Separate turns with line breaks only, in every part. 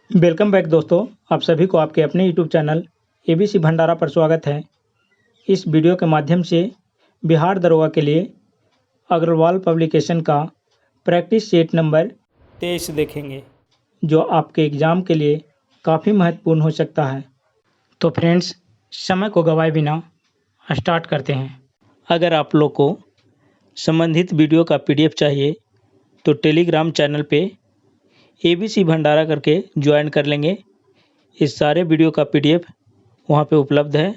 Welcome back दोस्तों। आप सभी को आपके अपने यूट्यूब चैनल एबीसी भंडारा पर स्वागत है। इस वीडियो के माध्यम से बिहार दरोगा के लिए अग्रवाल पब्लिकेशन का प्रैक्टिस सेट नंबर 23 देखेंगे, जो आपके एग्ज़ाम के लिए काफ़ी महत्वपूर्ण हो सकता है। तो फ्रेंड्स, समय को गवाए बिना स्टार्ट करते हैं। अगर आप लोग को संबंधित वीडियो का पीडीएफ चाहिए तो टेलीग्राम चैनल पे एबीसी भंडारा करके ज्वाइन कर लेंगे। इस सारे वीडियो का पीडीएफ वहाँ पे उपलब्ध है।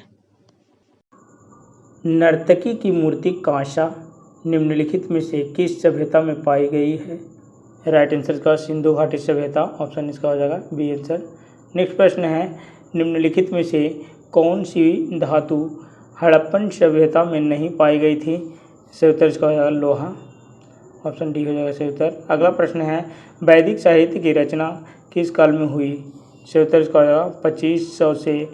नर्तकी की मूर्ति कांसा निम्नलिखित में से किस सभ्यता में पाई गई है? राइट आंसर का सिंधु घाटी सभ्यता, ऑप्शन इसका हो जाएगा बी आंसर। नेक्स्ट प्रश्न है, निम्नलिखित में से कौन सी धातु हड़प्पन सभ्यता में नहीं पाई गई थी? सही उत्तर इसका हो जाएगा लोहा, ऑप्शन डी हो जाएगा सही उत्तर। अगला प्रश्न है, वैदिक साहित्य की रचना किस काल में हुई? सही उत्तर इसका हो जाएगा 2500 से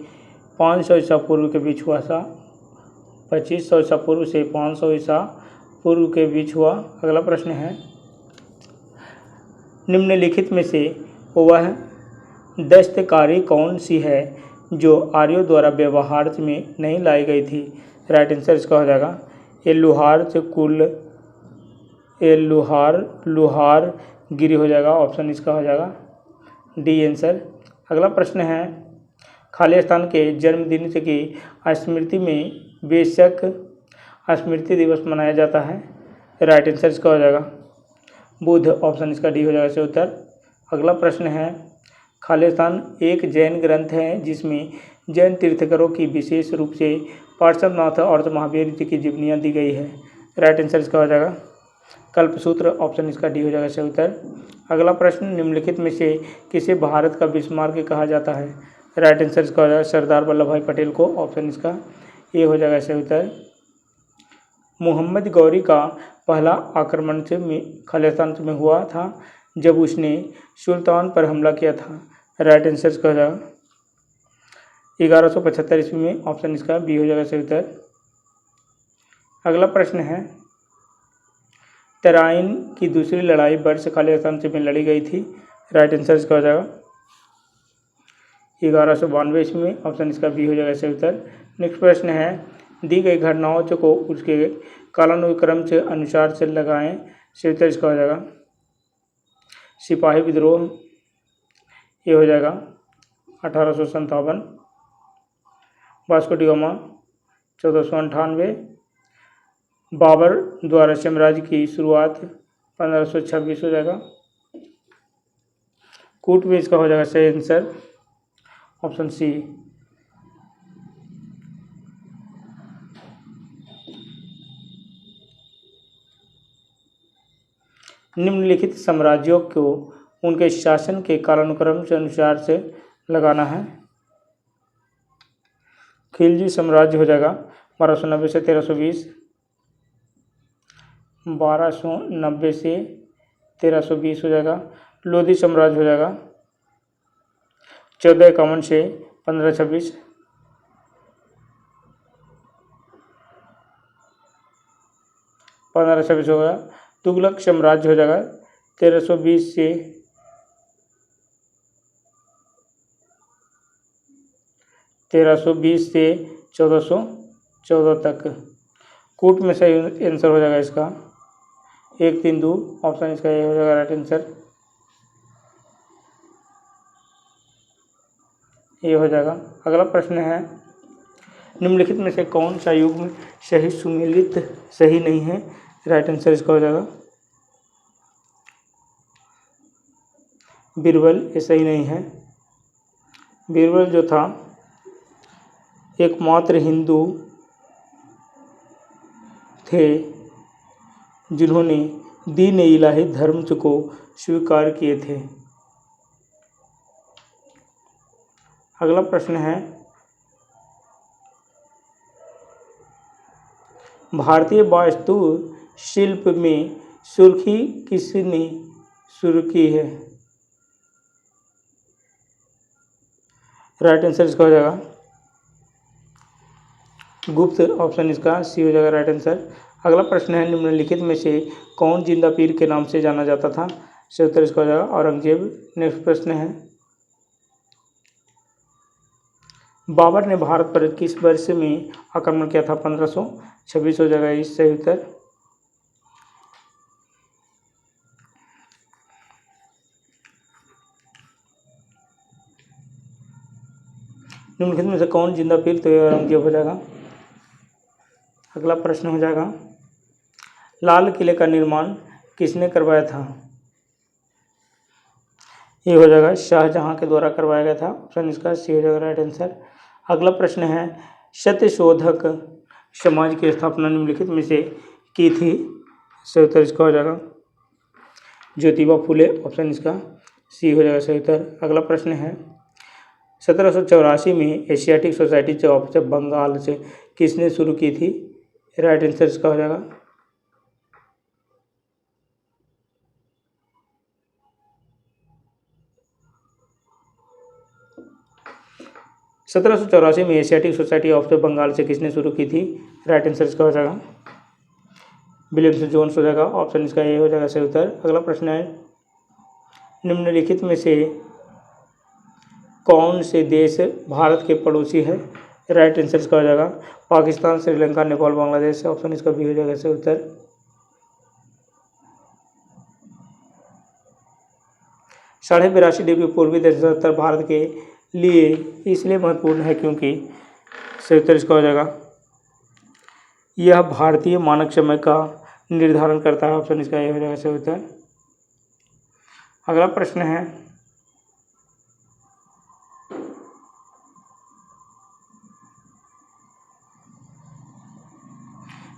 500 ईसा पूर्व के बीच हुआ था। 2500 ईसा पूर्व से 500 ईसा पूर्व के बीच हुआ। अगला प्रश्न है, निम्नलिखित में से वह दस्तकारी कौन सी है जो आर्यों द्वारा व्यवहार में नहीं लाई गई थी? राइट आंसर इसका हो जाएगा लुहार गिरी हो जाएगा, ऑप्शन इसका हो जाएगा डी आंसर। अगला प्रश्न है, खालिस्तान के जन्मदिन की स्मृति में बेशक स्मृति दिवस मनाया जाता है। राइट आंसर इसका हो जाएगा बुध, ऑप्शन इसका डी हो जाएगा सही उत्तर। अगला प्रश्न है, खालिस्तान एक जैन ग्रंथ है जिसमें जैन तीर्थंकरों की विशेष रूप से पार्श्वनाथ और महावीर जी की जीवनियाँ दी गई है। राइट आंसर इसका हो जाएगा कल्पसूत्र, ऑप्शन इसका डी हो जाएगा सही उत्तर। अगला प्रश्न, निम्नलिखित में से किसे भारत का बिस्मार्क कहा जाता है? राइट आंसर इसका हो जाएगा सरदार वल्लभ भाई पटेल को, ऑप्शन इसका ए हो जाएगा सही उत्तर। मोहम्मद गौरी का पहला आक्रमण खालिस्तान में हुआ था जब उसने सुल्तान पर हमला किया था। राइट आंसर इसका हो जाएगा 1175 ईस्वी में, ऑप्शन इसका बी हो जाएगा सही उत्तर। अगला प्रश्न है, तराइन की दूसरी लड़ाई वर्ष खालिस्तान से में लड़ी गई थी। राइट आंसर इसका हो जाएगा 1192 ईस्वी में, ऑप्शन इसका बी हो जाएगा सही उत्तर। नेक्स्ट प्रश्न है, दी गई घटनाओं को उसके कालानुक्रम से अनुसार से लगाएं। सही उत्तर इसका हो जाएगा सिपाही विद्रोह, ये हो जाएगा 1857। Vasco D gamma 1498। बाबर द्वारा साम्राज्य की शुरुआत 1526 हो जाएगा। कूट में इसका हो जाएगा सही आंसर, ऑप्शन सी। निम्नलिखित साम्राज्यों को उनके शासन के कालानुक्रम से अनुसार से लगाना है। खिलजी साम्राज्य हो जाएगा 1290 से 1320, 1290 से 1320 हो जाएगा। लोधी साम्राज्य हो जाएगा 1451 से 1526, 1526 हो गया। तुगलक साम्राज्य हो जाएगा 1320 से 1414 तक। कूट में सही आंसर हो जाएगा इसका 132, ऑप्शन इसका ये हो जाएगा राइट आंसर, ये हो जाएगा। अगला प्रश्न है, निम्नलिखित में से कौन सा युग्म सही सुमेलित सही नहीं है? राइट आंसर इसका हो जाएगा बीरबल, ये सही नहीं है। बीरबल जो था एकमात्र हिंदू थे जिन्होंने दीन इलाही धर्म को स्वीकार किए थे। अगला प्रश्न है, भारतीय वास्तु शिल्प में सुर्खी किसने शुरू की है? राइट आंसर इसका हो जाएगा गुप्त, ऑप्शन इसका सी हो जाएगा राइट आंसर। अगला प्रश्न है, निम्नलिखित में से कौन जिंदा पीर के नाम से जाना जाता था? सही उत्तर इसका हो जाएगा औरंगजेब। नेक्स्ट प्रश्न है, बाबर ने भारत पर किस वर्ष में आक्रमण किया था? 1526 हो जाएगा इस सही उत्तर। निम्नलिखित में से कौन जिंदा पीर तो औरंगजेब हो जाएगा। अगला प्रश्न हो जाएगा, लाल किले का निर्माण किसने करवाया था? ये हो जाएगा शाहजहां के द्वारा करवाया गया था। ऑप्शन इसका सी हो जाएगा राइट आंसर। अगला प्रश्न है, सत्यशोधक समाज की स्थापना निम्नलिखित में से की थी? सही उत्तर इसका हो जाएगा ज्योतिबा फुले। ऑप्शन इसका सी हो जाएगा सही उत्तर। अगला प्रश्न है, 1784 में एशियाटिक सोसाइटी ऑफ बंगाल से किसने शुरू की थी? राइट आंसर इसका हो जाएगा 1784 में एशियाटिक सोसाइटी ऑफ बंगाल से किसने शुरू की थी? राइट आंसर इसका हो जाएगा विलियम्स जोन्स हो जाएगा। ऑप्शन इसका ए हो जाएगा सही उत्तर। अगला प्रश्न है, निम्नलिखित में से कौन से देश भारत के पड़ोसी है? राइट आंसर इसका हो जाएगा पाकिस्तान, श्रीलंका, नेपाल, बांग्लादेश। ऑप्शन इसका बी हो जाएगा सही उत्तर। 82.5 डिग्री पूर्वी दक्षिण भारत के लिए इसलिए महत्वपूर्ण है क्योंकि सही उत्तर इसका हो जाएगा यह भारतीय मानक समय का निर्धारण करता है। ऑप्शन इसका ये हो जाएगा सही उत्तर। अगला प्रश्न है,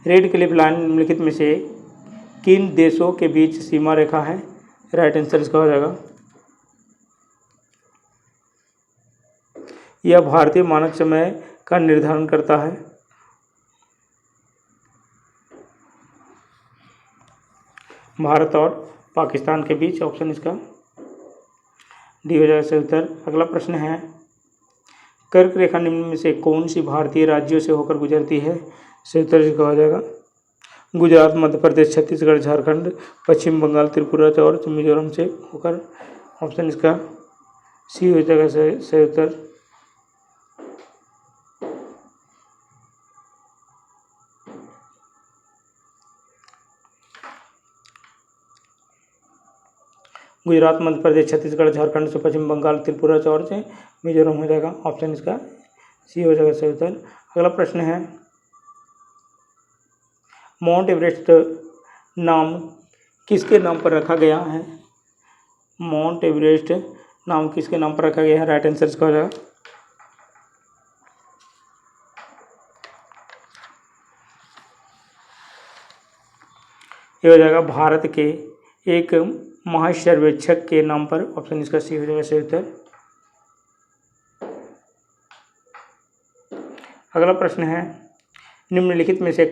रेड क्लिफ लाइन निम्नलिखित में से किन देशों के बीच सीमा रेखा है? राइट आंसर इसका हो जाएगा यह भारतीय मानक समय का निर्धारण करता है। भारत और पाकिस्तान के बीच। ऑप्शन इसका डी हो जाएगा सही उत्तर। अगला प्रश्न है, कर्क रेखा निम्न में से कौन सी भारतीय राज्यों से होकर गुजरती है? सही उत्तर इसका हो जाएगा गुजरात, मध्य प्रदेश, छत्तीसगढ़, झारखंड, पश्चिम बंगाल, त्रिपुरा और मिजोरम से होकर। ऑप्शन इसका सी हो जाएगा सही उत्तर। गुजरात, मध्य प्रदेश, छत्तीसगढ़, झारखंड से पश्चिम बंगाल, त्रिपुरा और से मिजोरम हो जाएगा। ऑप्शन इसका सी हो जाएगा सही उत्तर। अगला प्रश्न है, माउंट एवरेस्ट नाम किसके नाम पर रखा गया है? माउंट एवरेस्ट नाम किसके नाम पर रखा गया है? राइट आंसर इसका हो जाएगा ये हो जाएगा भारत के एक महासर्वेक्षक के नाम पर। ऑप्शन इसका सी हो जाएगा सही उत्तर। अगला प्रश्न है, निम्नलिखित में से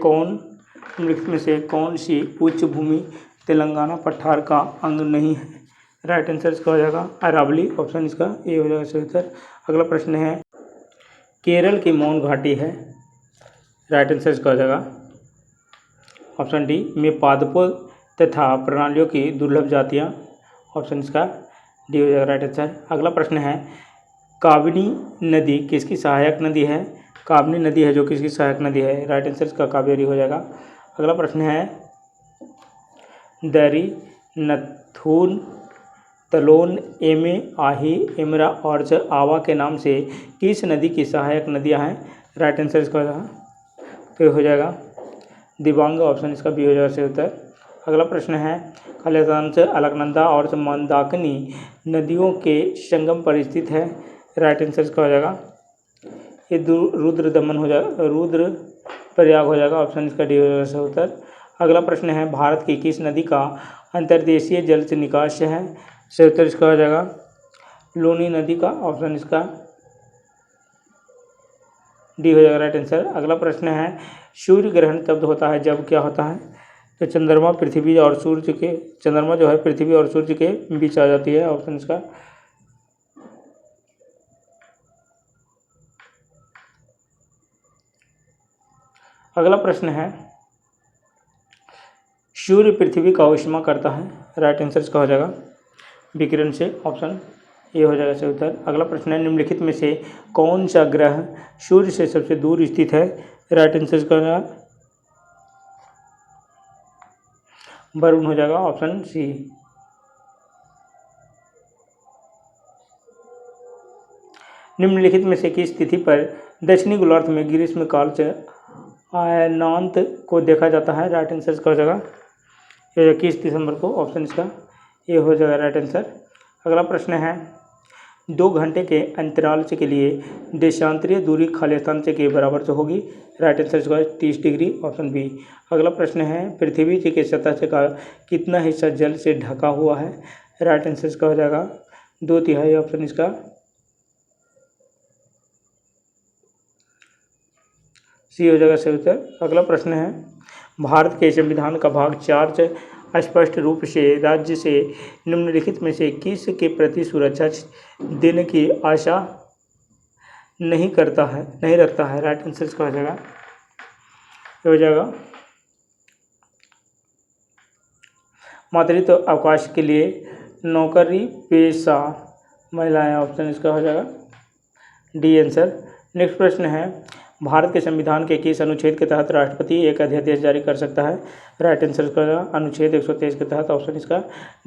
कौन सी उच्च भूमि तेलंगाना पठार का अंग नहीं है? राइट आंसर इसका हो जाएगा अरावली। ऑप्शन इसका ए हो जाएगा सही उत्तर। अगला प्रश्न है, केरल की मौन घाटी है। राइट आंसर इसका हो जाएगा ऑप्शन डी में पादपों तथा प्रणालियों की दुर्लभ जातियाँ। ऑप्शन इसका डी हो जाएगा राइट आंसर। अगला प्रश्न है, काबिनी नदी किसकी सहायक नदी है? काबिनी नदी है जो किसकी सहायक नदी है? राइट आंसर इसका कावेरी हो जाएगा। अगला प्रश्न है, दरी, नथून, तलोन, एमे, आही, एमरा और आवा के नाम से किस नदी की सहायक नदियाँ हैं? राइट आंसर इसका हो जाएगा तो हो जाएगा दिबांग। ऑप्शन इसका बी हो जाएगा सही उत्तर। अगला प्रश्न है, खालिस्तान से अलकनंदा और मंदाकिनी नदियों के संगम पर स्थित है। राइट आंसर इसका हो जाएगा ये रुद्र दमन हो जाएगा, रुद्र प्रयाग हो जाएगा। ऑप्शन इसका डी हो जाएगा सही उत्तर। अगला प्रश्न है, भारत की किस नदी का अंतर्देशीय जल से निकास है? सही उत्तर इसका हो जाएगा लूनी नदी का। ऑप्शन इसका डी हो जाएगा राइट आंसर। अगला प्रश्न है, सूर्य ग्रहण तब होता है जब क्या होता है? तो चंद्रमा जो है पृथ्वी और सूर्य के बीच आ जाती है। ऑप्शन इसका अगला प्रश्न है, सूर्य पृथ्वी का ऊष्मा करता है। राइट आंसर इसका हो जाएगा विकिरण से। ऑप्शन ये हो जाएगा सही उत्तर। अगला प्रश्न है, निम्नलिखित में से कौन सा ग्रह सूर्य से सबसे दूर स्थित है? राइट आंसर इसका हो जाएगा वरुण हो जाएगा, ऑप्शन सी। निम्नलिखित में से किस तिथि पर दक्षिणी गोलार्ध में ग्रीष्मकाल से अयनांत को देखा जाता है? राइट आंसर इसका हो जाएगा ये 21 दिसंबर को, ऑप्शन इसका ये हो जाएगा राइट आंसर। अगला प्रश्न है, 2 घंटे के अंतराल से के लिए देशांतरीय दूरी खाली स्थान से के बराबर से होगी? राइट आंसर इसका 30 डिग्री, ऑप्शन बी। अगला प्रश्न है, पृथ्वी जी के सतह से का कितना हिस्सा जल से ढका हुआ है? राइट आंसर इसका हो जाएगा 2/3, ऑप्शन इसका सी हो जाएगा सही उत्तर। अगला प्रश्न है, भारत के संविधान का भाग 4 से स्पष्ट रूप से राज्य से निम्नलिखित में से किस के प्रति सुरक्षा देने की आशा नहीं रखता है? राइट आंसर इसका हो जाएगा ये हो जाएगा मातृत्व अवकाश के लिए नौकरी पेशा महिलाएं, ऑप्शन इसका हो जाएगा डी आंसर। नेक्स्ट प्रश्न है, भारत के संविधान के किस अनुच्छेद के तहत राष्ट्रपति एक अध्यादेश जारी कर सकता है? राइट आंसर इसका हो जाएगा अनुच्छेद 123 के तहत, ऑप्शन इसका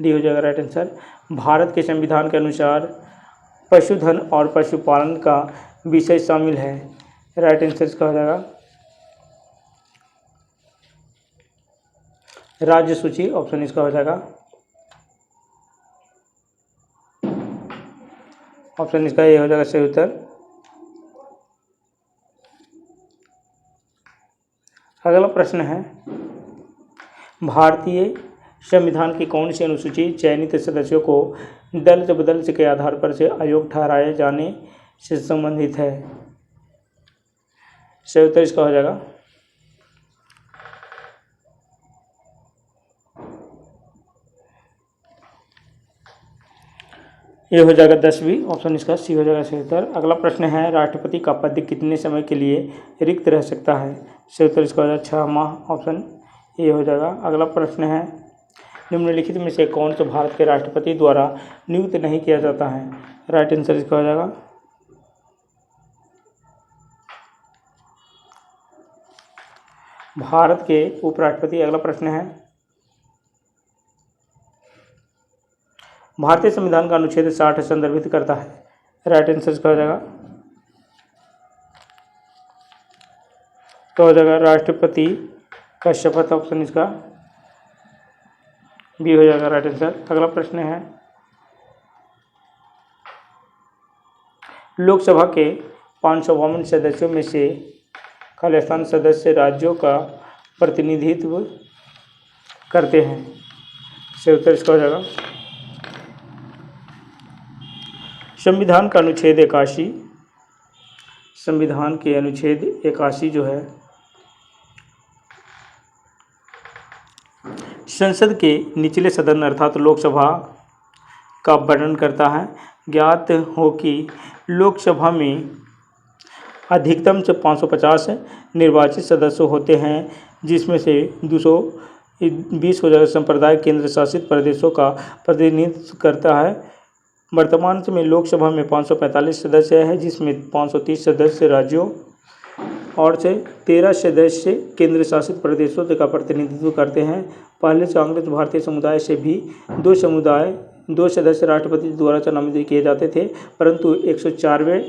डी हो जाएगा राइट आंसर। भारत के संविधान के अनुसार पशुधन और पशुपालन का विषय शामिल है? राइट आंसर इसका हो जाएगा राज्य सूची, ऑप्शन इसका हो जाएगा ऑप्शन इसका ये हो जाएगा सही उत्तर। अगला प्रश्न है, भारतीय संविधान की कौन सी अनुसूची चयनित सदस्यों को दल बदल के आधार पर से अयोग्य ठहराए जाने से संबंधित है? सही उत्तर इसका हो जाएगा ये हो जाएगा 10वीं, ऑप्शन इसका सी हो जाएगा सही उत्तर। अगला प्रश्न है, राष्ट्रपति का पद कितने समय के लिए रिक्त रह सकता है? सही उत्तर इसका हो जाएगा 6 माह, ऑप्शन ए हो जाएगा। अगला प्रश्न है, निम्नलिखित में से कौन सा भारत के राष्ट्रपति द्वारा नियुक्त नहीं किया जाता है? राइट आंसर इसका हो जाएगा भारत के उपराष्ट्रपति। अगला प्रश्न है, भारतीय संविधान का अनुच्छेद 60 संदर्भित करता है? राइट आंसर इसका हो जाएगा तो हो जाएगा राष्ट्रपति का शपथ, ऑप्शन इसका बी हो जाएगा राइट आंसर। अगला प्रश्न है, लोकसभा के 552 सदस्यों में से खालिस्तान सदस्य राज्यों का प्रतिनिधित्व करते हैं? सही उत्तर इसका हो जाएगा संविधान का अनुच्छेद 81। संविधान के अनुच्छेद 81 जो है संसद के निचले सदन अर्थात लोकसभा का वर्णन करता है। ज्ञात हो कि लोकसभा में अधिकतम से 550 निर्वाचित सदस्य होते हैं, जिसमें से 220 हो जाएगा संप्रदाय केंद्र शासित प्रदेशों का प्रतिनिधित्व करता है। वर्तमान में लोकसभा में 545 सदस्य हैं, जिसमें 530 सदस्य राज्यों और से 13 सदस्य केंद्र शासित प्रदेशों का प्रतिनिधित्व करते हैं। पहले कांग्रेस भारतीय समुदाय से भी दो सदस्य राष्ट्रपति द्वारा चुनाव किए जाते थे, परंतु 104वें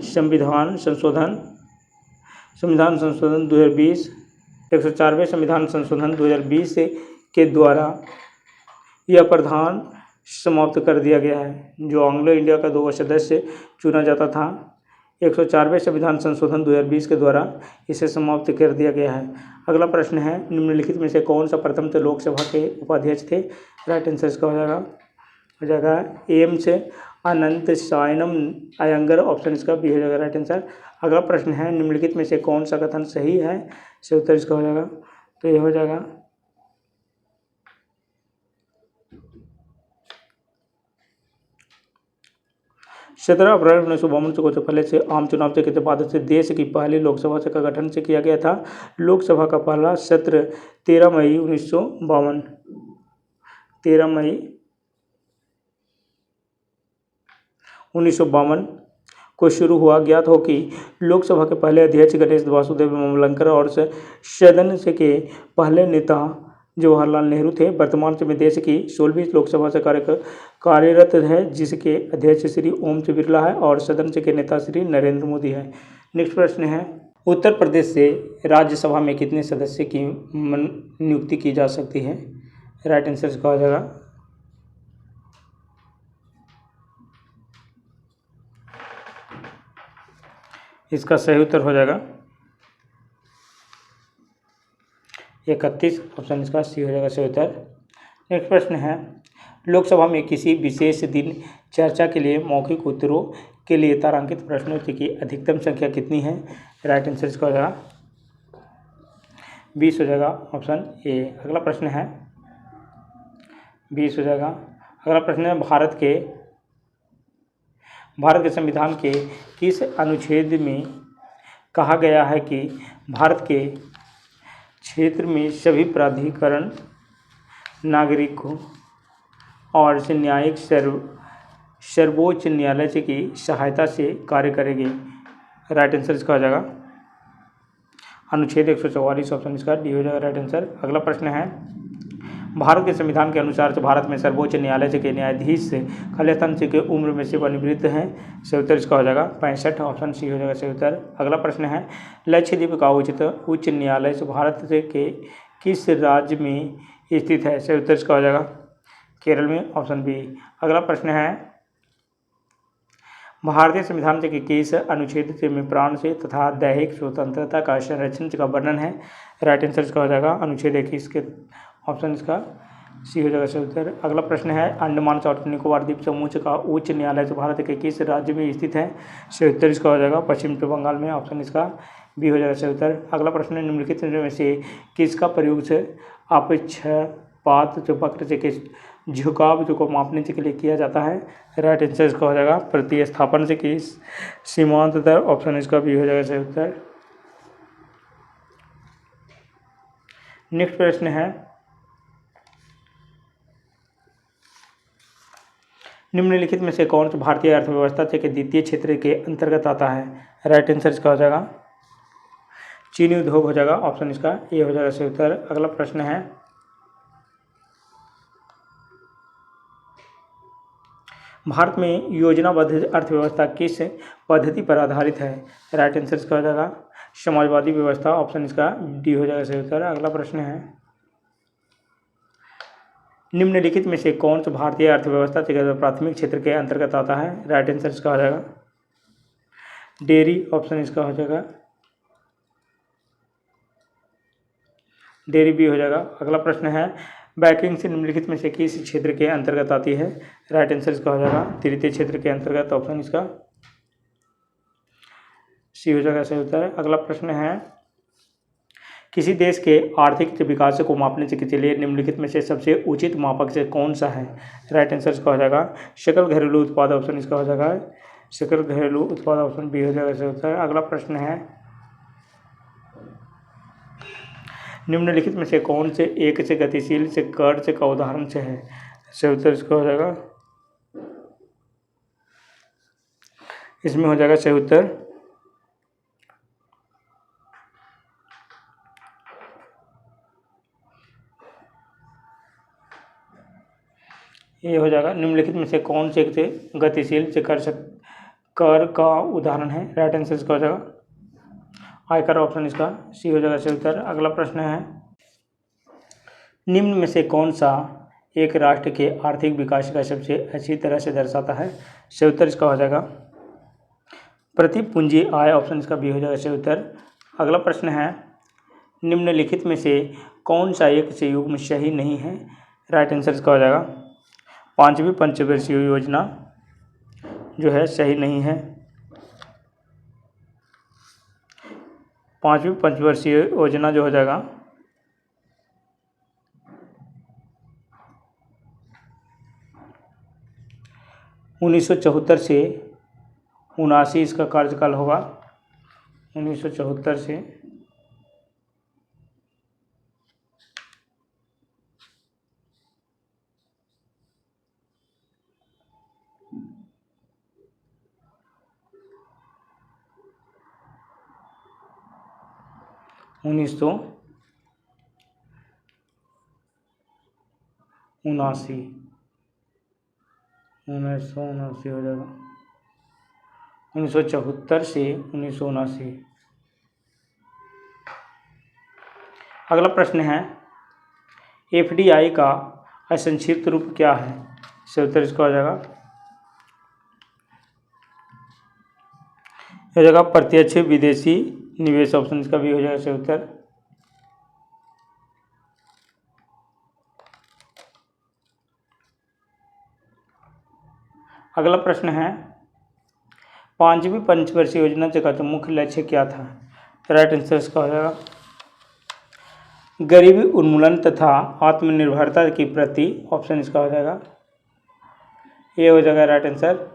संविधान संशोधन 2020 104वें संविधान संशोधन 2020 के द्वारा यह प्रावधान समाप्त कर दिया गया है, जो एंग्लो इंडिया का 2 सदस्य चुना जाता था। 104वें संविधान संशोधन 2020 के द्वारा इसे समाप्त कर दिया गया है। अगला प्रश्न है, निम्नलिखित में से कौन सा प्रथम लोकसभा के उपाध्यक्ष थे? राइट आंसर इसका हो जाएगा एम से अनंत सायनम अयंगर, ऑप्शन इसका बी हो जाएगा राइट आंसर। अगला प्रश्न है, निम्नलिखित में से कौन सा कथन सही है? सही उत्तर इसका हो जाएगा तो ये हो जाएगा 17 अप्रैल 1952 को पहले से आम चुनाव के बाद से देश की पहली लोकसभा का गठन से किया गया था। लोकसभा का पहला सत्र 13 मई 1952 13 मई 1952 को शुरू हुआ। ज्ञात हो कि लोकसभा के पहले अध्यक्ष गणेश वासुदेव अमलंकर और सदन से के पहले नेता जवाहरलाल नेहरू थे। वर्तमान में देश की 16वीं लोकसभा से कार्यरत है, जिसके अध्यक्ष श्री ओम बिरला है और सदन से के नेता श्री नरेंद्र मोदी है। नेक्स्ट प्रश्न है, उत्तर प्रदेश से राज्यसभा में कितने सदस्य की नियुक्ति की जा सकती है? राइट आंसर कहा जाएगा इसका सही उत्तर हो जाएगा 31। ऑप्शन इसका सी हो जाएगा सही उत्तर। नेक्स्ट प्रश्न है, लोकसभा में किसी विशेष दिन चर्चा के लिए मौखिक उत्तरों के लिए तारांकित प्रश्नों की अधिकतम संख्या कितनी है? राइट आंसर इसका हो जाएगा 20 हो जाएगा। Option A. अगला प्रश्न है 20 हो जाएगा। अगला प्रश्न है, भारत के संविधान के किस अनुच्छेद में कहा गया है कि भारत के क्षेत्र में सभी प्राधिकरण नागरिकों और न्यायिक सर्वोच्च न्यायालय की सहायता से कार्य करेंगे? राइट आंसर इसका हो जाएगा अनुच्छेद 144। ऑप्शन इसका डी हो जाएगा राइट आंसर। अगला प्रश्न है, भारत के संविधान के अनुसार भारत में सर्वोच्च न्यायालय के न्यायाधीश खालिस्तान के उम्र में से निवृत्त हैं? सही उत्तर इसका हो जाएगा 65। ऑप्शन सी हो जाएगा सही उत्तर। अगला प्रश्न है, लक्षद्वीप का उच्च न्यायालय भारत के किस राज्य में स्थित है? सही उत्तर इसका हो जाएगा केरल में। Option B. अगला प्रश्न है, भारतीय संविधान के किस अनुच्छेद में प्राण से तथा दैहिक स्वतंत्रता का संरक्षण का वर्णन है? राइट आंसर इसका हो जाएगा अनुच्छेद 21 के। ऑप्शन इसका सी हो जाएगा सही उत्तर। अगला प्रश्न है, अंडमान और निकोबार द्वीप समूह का उच्च न्यायालय भारत के किस राज्य में स्थित है? सही उत्तर इसका हो जाएगा पश्चिम बंगाल में। ऑप्शन इसका बी हो जाएगा सही उत्तर। अगला प्रश्न है, निम्नलिखित में से किसका प्रयोग से अपक्षपात वक्र के झुकाव को मापने के लिए किया जाता है? राइट आंसर इसका हो जाएगा प्रतिस्थापन से कि सीमांत दर। ऑप्शन इसका बी हो जाएगा सही उत्तर। नेक्स्ट प्रश्न है, निम्नलिखित में से कौन सा भारतीय अर्थव्यवस्था के द्वितीय क्षेत्र के अंतर्गत आता है? राइट आंसर इसका हो जाएगा चीनी उद्योग हो जाएगा। ऑप्शन इसका ए हो जाएगा सही उत्तर। अगला प्रश्न है, भारत में योजनाबद्ध अर्थव्यवस्था किस पद्धति पर आधारित है? राइट आंसर इसका हो जाएगा समाजवादी व्यवस्था। ऑप्शन इसका डी हो जाएगा सही उत्तर। अगला प्रश्न है, निम्नलिखित में से कौन सा भारतीय अर्थव्यवस्था के प्राथमिक क्षेत्र के अंतर्गत आता है? राइट आंसर इसका हो जाएगा डेयरी। ऑप्शन इसका हो जाएगा डेयरी बी हो जाएगा। अगला प्रश्न है, बैंकिंग से निम्नलिखित में से किस क्षेत्र के अंतर्गत आती है? राइट आंसर इसका हो जाएगा तृतीय क्षेत्र के अंतर्गत। ऑप्शन इसका सी हो जाएगा सही उत्तर। अगला प्रश्न है, किसी देश के आर्थिक विकास को मापने के लिए निम्नलिखित में से सबसे उचित मापक से कौन सा है? राइट आंसर इसका हो जाएगा सकल घरेलू उत्पाद। ऑप्शन इसका हो जाएगा सकल घरेलू उत्पाद। ऑप्शन बी हो जाएगा सही उत्तर। अगला प्रश्न है, निम्नलिखित में से कौन से एक से गतिशील से कर्ज का उदाहरण से है? सही उत्तर इसका हो जाएगा इसमें हो जाएगा सही उत्तर ये हो जाएगा। निम्नलिखित में से कौन से गतिशील से कर का उदाहरण है? राइट आंसर इसका हो जाएगा आयकर। ऑप्शन इसका सी हो जाएगा सही उत्तर। अगला प्रश्न है, निम्न में से कौन सा एक राष्ट्र के आर्थिक विकास का सबसे अच्छी तरह से दर्शाता है? सही उत्तर इसका हो जाएगा प्रति पूंजी आय। ऑप्शन इसका बी हो जाएगा सही उत्तर। अगला प्रश्न है, निम्नलिखित में से कौन सा एक से युग्म सही नहीं है? राइट आंसर इसका हो जाएगा पांचवी पंचवर्षीय योजना जो है सही नहीं है। पांचवी पंचवर्षीय योजना जो हो जाएगा 1974 से 1979 इसका कार्यकाल होगा, 1974 से 1979 हो जाएगा, 1974 से 1979। अगला प्रश्न है FDI का असंक्षिप्त रूप क्या है? इसका उत्तर इसका हो जाएगा, हो जाएगा प्रत्यक्ष विदेशी निवेश। ऑप्शन इसका भी हो जाएगा इसका उत्तर। अगला प्रश्न है 5वीं पंचवर्षीय योजना का जो मुख्य लक्ष्य क्या था? राइट आंसर इसका हो जाएगा गरीबी उन्मूलन तथा आत्मनिर्भरता की प्रति। ऑप्शन इसका हो जाएगा, ये हो जाएगा राइट आंसर।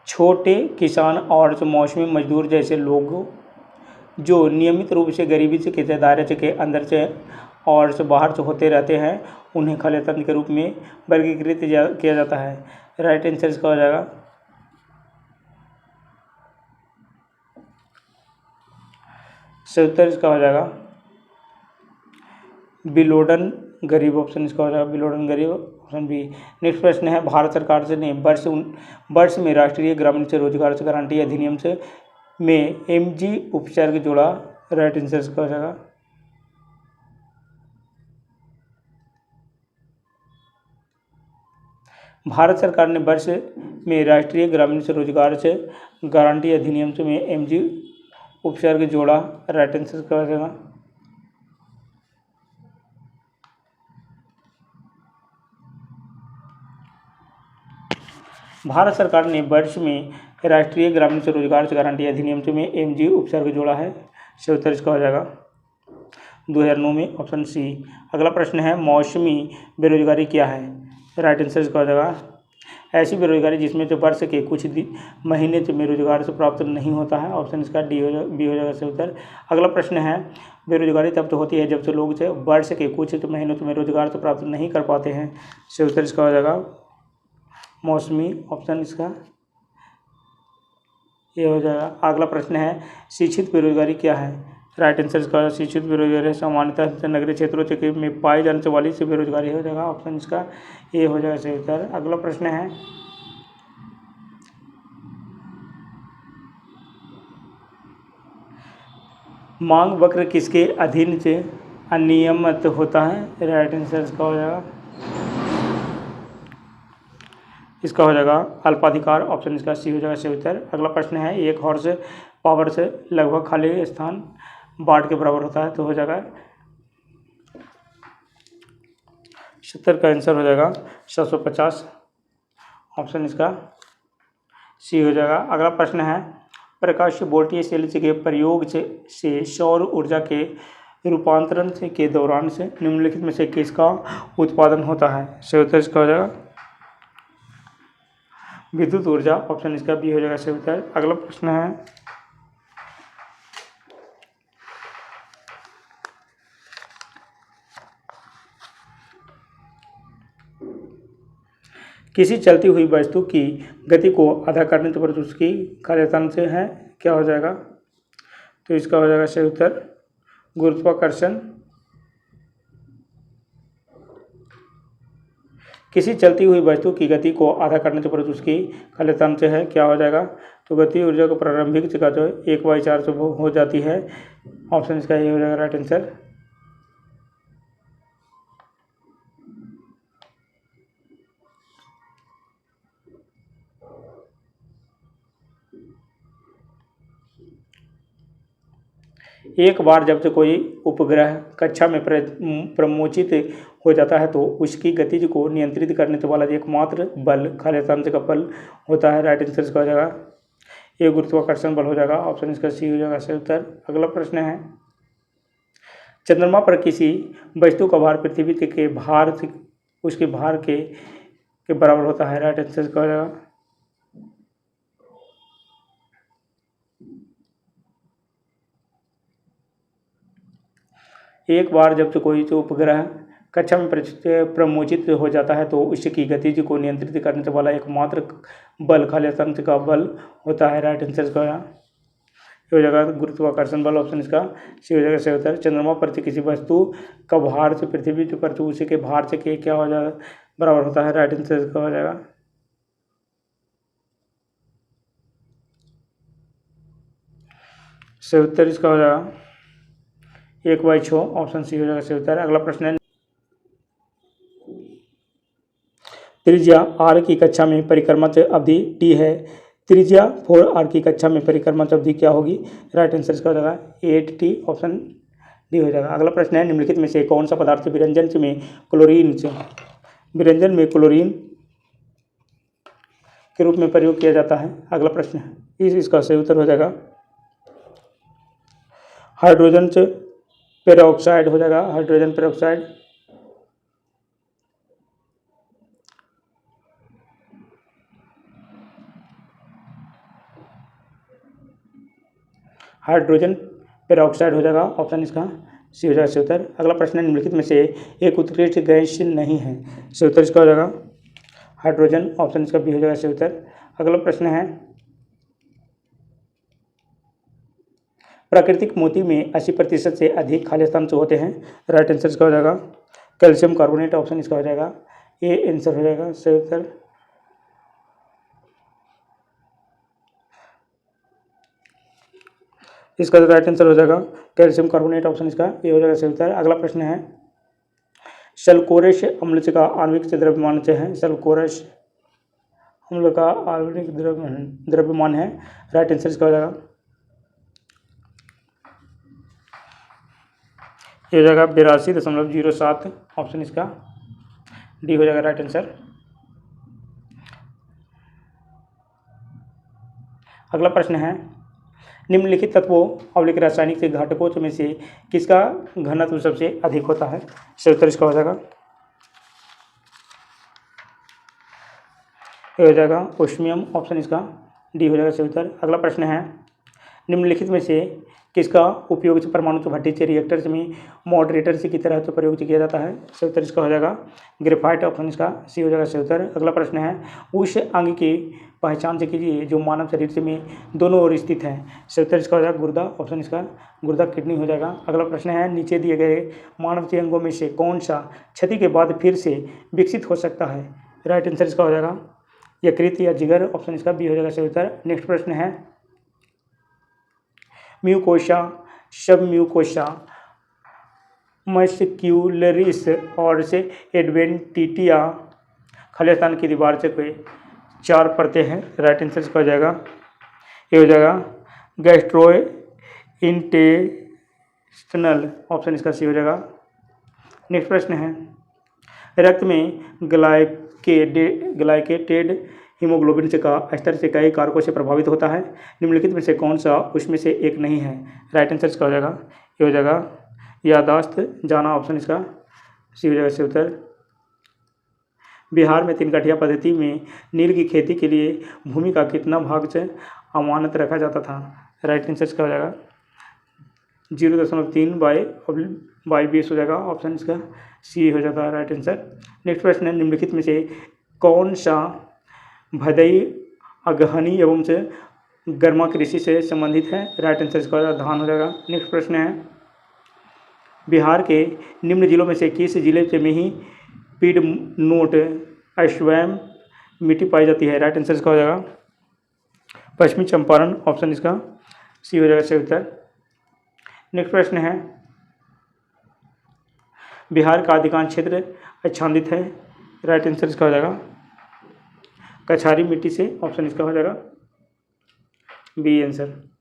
छोटे किसान और जो मौसमी मजदूर जैसे लोग जो नियमित रूप से गरीबी से के दायरे के अंदर से और से बाहर से होते रहते हैं, उन्हें खाद्य तंत्र के रूप में वर्गीकृत किया जाता है। राइट आंसर इसका हो जाएगा, सही उत्तर इसका हो जाएगा बिलोडन गरीब। ऑप्शन इसका हो जाएगा बिलोडन गरीब, ऑप्शन बी। नेक्स्ट प्रश्न है भारत सरकार से ने वर्ष में राष्ट्रीय ग्रामीण से रोजगार से गारंटी अधिनियम से में MG उपसर्ग जोड़ा। राइट आंसर इसका हो जाएगा, भारत सरकार ने वर्ष में राष्ट्रीय ग्रामीण से रोजगार से गारंटी अधिनियम से में MG उपसर्ग जोड़ा। राइट आंसर इसका हो जाएगा, भारत सरकार ने वर्ष में राष्ट्रीय ग्रामीण से रोजगार से गारंटी अधिनियम से में MG उपसर्ग जोड़ा है। सही उत्तर इसका हो जाएगा 2009 में, ऑप्शन सी। अगला प्रश्न है मौसमी बेरोजगारी क्या है? राइट आंसर इसका हो जाएगा ऐसी बेरोजगारी जिसमें से वर्ष के कुछ महीने में रोजगार से प्राप्त नहीं होता है। ऑप्शन इसका बी हो जाएगा सही उत्तर। अगला प्रश्न है बेरोजगारी तब तो होती है जब से लोग से वर्ष के कुछ महीनों में रोजगार तो प्राप्त नहीं कर पाते हैं। सही उत्तर इसका हो जाएगा मौसमी। ऑप्शन इसका ये हो जाएगा। अगला प्रश्न है शिक्षित बेरोजगारी क्या है? राइट आंसर इसका शिक्षित बेरोजगारी सामान्यतः नगरीय क्षेत्रों में पाई जाने वाली से बेरोजगारी हो जाएगा। ऑप्शन इसका ये हो जाएगा सही उत्तर। अगला प्रश्न है मांग वक्र किसके अधीन से अनियमित होता है? राइट आंसर इसका हो जाएगा, इसका हो जाएगा अल्पाधिकार। ऑप्शन इसका सी हो जाएगा सही उत्तर। अगला प्रश्न है एक हॉर्स पावर से लगभग खाली स्थान वाट के बराबर होता है, तो हो जाएगा 70 का आंसर हो जाएगा 750। ऑप्शन इसका सी हो जाएगा। अगला प्रश्न है प्रकाश वोल्टीय सेल के प्रयोग से सौर ऊर्जा के रूपांतरण के दौरान से निम्नलिखित में से किसका उत्पादन होता है? सही उत्तर इसका हो जाएगा विद्युत ऊर्जा। ऑप्शन इसका बी हो जाएगा सही उत्तर। अगला प्रश्न है किसी चलती हुई वस्तु की गति को आधा करने पर उसकी कार्यतान से है, क्या हो जाएगा? तो इसका हो जाएगा सही उत्तर गुरुत्वाकर्षण। किसी चलती हुई वस्तु की गति को आधा करने पर उसकी कार्यतान से है, क्या हो जाएगा? तो गति ऊर्जा को प्रारंभिक जगह जो 1/4 से हो जाती है। ऑप्शन इसका ये हो जाएगा राइट आंसर। एक बार जब से कोई उपग्रह कक्षा में प्रमोचित हो जाता है तो उसकी गति को नियंत्रित करने वाला एकमात्र बल खालिस्तान का बल होता है। राइट आंसर इसका हो जाएगा ये गुरुत्वाकर्षण बल हो जाएगा। ऑप्शन इसका सी हो जाएगा सही उत्तर। अगला प्रश्न है चंद्रमा पर किसी वस्तु का भार पृथ्वी के भार उसके भार के बराबर होता है। राइट आंसर इसका हो जाएगा। एक बार जब कोई उपग्रह कक्षा में प्रमोचित हो जाता है तो उसकी गतिज को नियंत्रित करने वाला एकमात्र बल खाली स्थान का बल होता है। राइट आंसर इसका हो जाएगा गुरुत्वाकर्षण बल। ऑप्शन इसका सी हो जाएगा सही उत्तर। चंद्रमा पर किसी वस्तु का भार से पृथ्वी पर उसी के भार से क्या हो जाएगा बराबर होता है। राइट आंसर इसका हो जाएगा। सही उत्तर इसका हो जाएगा 1/6। ऑप्शन सी हो जाएगा सही उत्तर। अगला प्रश्न है त्रिज्या आर की कक्षा में परिक्रमा अवधि टी है। त्रिज्या 4r की कक्षा में परिक्रमा अवधि क्या होगी। राइट आंसर इसका हो जाएगा 8t। ऑप्शन डी हो जाएगा। अगला प्रश्न है निम्नलिखित में से कौन सा पदार्थ व्यंजन में क्लोरीन के रूप में प्रयोग किया जाता है। अगला प्रश्न है इसका सही उत्तर हो जाएगा हाइड्रोजन पेरोक्साइड हो जाएगा। Hydrogen peroxide. हाइड्रोजन पेरोक्साइड हो जाएगा। ऑप्शन इसका सी हो जाएगा सही उत्तर। अगला प्रश्न है निम्नलिखित में से एक उत्कृष्ट गैस नहीं है। सही उत्तर इसका हो जाएगा हाइड्रोजन। ऑप्शन इसका बी हो जाएगा सही उत्तर। अगला प्रश्न है प्राकृतिक मोती में 80% से अधिक खाली स्थान होते हैं। राइट आंसर इसका हो जाएगा कैल्शियम कार्बोनेट। ऑप्शन इसका हो जाएगा ए आंसर हो जाएगा सही उत्तर। इसका राइट आंसर हो जाएगा कैल्शियम कार्बोनेट। ऑप्शन इसका ए हो जाएगा सही उत्तर। अगला प्रश्न है सल्फोरस अम्ल का आणविक द्रव्यमान है। सल्फोरस अम्ल का आणविक द्रव्यमान है। राइट आंसर इसका हो जाएगा ये हो जाएगा 82.07। ऑप्शन इसका डी हो जाएगा राइट आंसर। अगला प्रश्न है निम्नलिखित तत्वों अवलिक रासायनिक से घटकों में से किसका घनत्व सबसे अधिक होता है। सही उत्तर इसका हो जाएगा ये हो जाएगा ओस्मियम। ऑप्शन इसका डी हो जाएगा सही उत्तर। अगला प्रश्न है निम्नलिखित में से किसका उपयोग परमाणु भट्टी से रिएक्टर्स में मॉडरेटर की तरह तो प्रयोग किया जाता है। सही उत्तर इसका हो जाएगा ग्रेफाइट। ऑप्शन इसका सी हो जाएगा सही उत्तर। अगला प्रश्न है उस अंग की पहचान से कीजिए जो मानव शरीर से में दोनों ओर स्थित है। सही उत्तर इसका हो जाएगा गुर्दा। ऑप्शन इसका गुर्दा किडनी हो जाएगा। अगला प्रश्न है नीचे दिए गए मानव के अंगों में से कौन सा क्षति के बाद फिर से विकसित हो सकता है। राइट आंसर इसका हो जाएगा यकृत या जिगर। ऑप्शन इसका बी हो जाएगा सही उत्तर। नेक्स्ट प्रश्न है म्यूकोशा सब म्यूकोशा मस्क्यूलरिस और से एडवेंटिटिया खाली स्थान की दीवार से कोई 4 परतें हैं। राइट आंसर इसका हो जाएगा ये हो जाएगा गैस्ट्रोइंटेस्टिनल। ऑप्शन इसका सी हो जाएगा। नेक्स्ट प्रश्न है रक्त में ग्लाइकेटेड हीमोग्लोबिन का स्तर से कई कारकों से प्रभावित होता है। निम्नलिखित में से कौन सा उसमें से एक नहीं है। राइट आंसर इसका हो जाएगा ये हो जाएगा यादाश्त जाना। ऑप्शन इसका सी हो जाएगा सही उत्तर। बिहार में 3 कठिया पद्धति में नील की खेती के लिए भूमि का कितना भाग से अमानत रखा जाता था। राइट आंसर इसका हो जाएगा 0.3/20 हो जाएगा। ऑप्शन इसका सी हो जाता है राइट आंसर। नेक्स्ट प्रश्न है निम्नलिखित में से कौन सा भदई अगहनी एवं से गर्मा कृषि से संबंधित है। राइट आंसर इसका धान हो जाएगा। नेक्स्ट प्रश्न है बिहार के निम्न जिलों में से किस जिले से में ही पीड नोट अश्वयं मिट्टी पाई जाती है। राइट आंसर इसका हो जाएगा पश्चिमी चंपारण। ऑप्शन इसका सी हो जाएगा सही उत्तर। नेक्स्ट प्रश्न है बिहार का अधिकांश क्षेत्र आच्छादित है। राइट आंसर इसका हो जाएगा कछारी मिट्टी से। ऑप्शन इसका हो जाएगा बी आंसर।